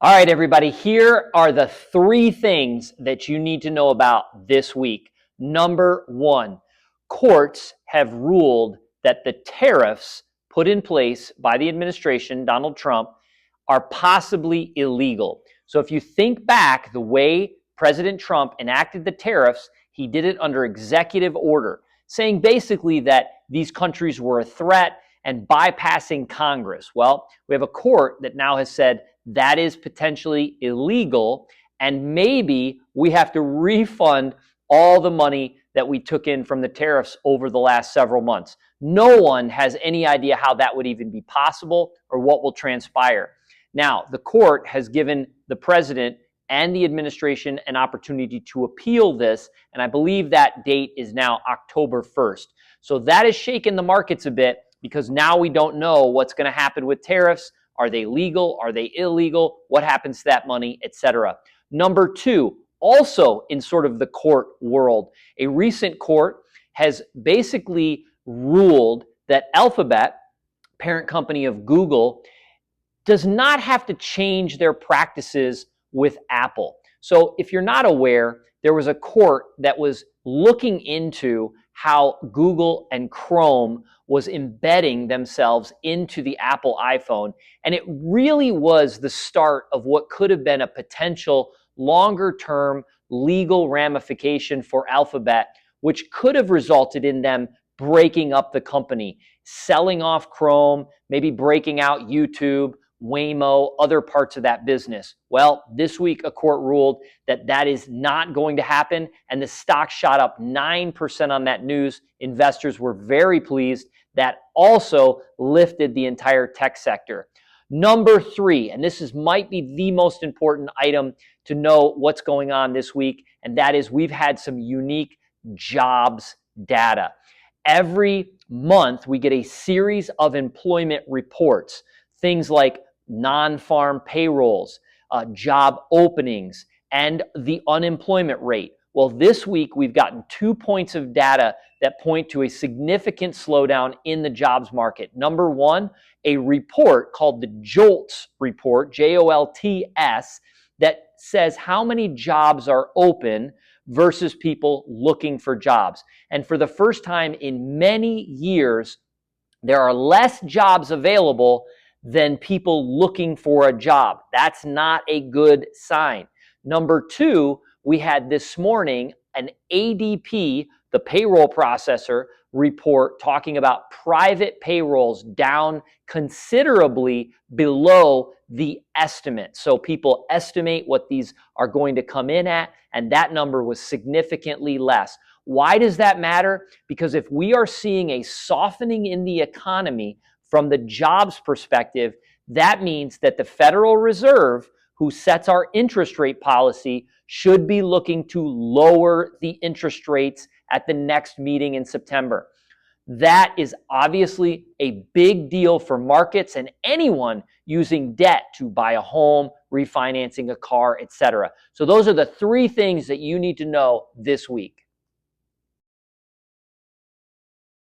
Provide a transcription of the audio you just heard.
All right, everybody, here are the three things that you need to know about this week. Number one, courts have ruled that the tariffs put in place by the administration, Donald Trump, are possibly illegal. So if you think back, the way President Trump enacted the tariffs, he did it under executive order, saying basically that these countries were a threat and bypassing Congress. Well, we have a court that now has said that is potentially illegal, and maybe we have to refund all the money that we took in from the tariffs over the last several months. No one has any idea how that would even be possible or what will transpire. Now, the court has given the president and the administration an opportunity to appeal this, and I believe that date is now October 1st. So that has shaken the markets a bit because now we don't know what's going to happen with tariffs. Are they legal? Are they illegal? What happens to that money, etc.? Number two, also in sort of the court world, a recent court has basically ruled that Alphabet, parent company of Google, does not have to change their practices with Apple. So if you're not aware, there was a court that was looking into how Google and Chrome was embedding themselves into the Apple iPhone. And it really was the start of what could have been a potential longer-term legal ramification for Alphabet, which could have resulted in them breaking up the company, selling off Chrome, maybe breaking out YouTube, Waymo, other parts of that business. Well, this week a court ruled that that is not going to happen, and the stock shot up 9% on that news. Investors were very pleased. That also lifted the entire tech sector. Number three, and this might be the most important item to know what's going on this week, and that is we've had some unique jobs data. Every month we get a series of employment reports, things like non-farm payrolls, job openings, and the unemployment rate. Well, this week we've gotten 2 points of data that point to a significant slowdown in the jobs market. Number one, a report called the JOLTS report, JOLTS, that says how many jobs are open versus people looking for jobs. And for the first time in many years, there are less jobs available than people looking for a job. That's not a good sign. Number two, we had this morning an ADP, the payroll processor, report talking about private payrolls down considerably below the estimate. So people estimate what these are going to come in at, and that number was significantly less. Why does that matter? Because if we are seeing a softening in the economy from the jobs perspective, that means that the Federal Reserve, who sets our interest rate policy, should be looking to lower the interest rates at the next meeting in September. That is obviously a big deal for markets and anyone using debt to buy a home, refinancing a car, etc. So those are the three things that you need to know this week.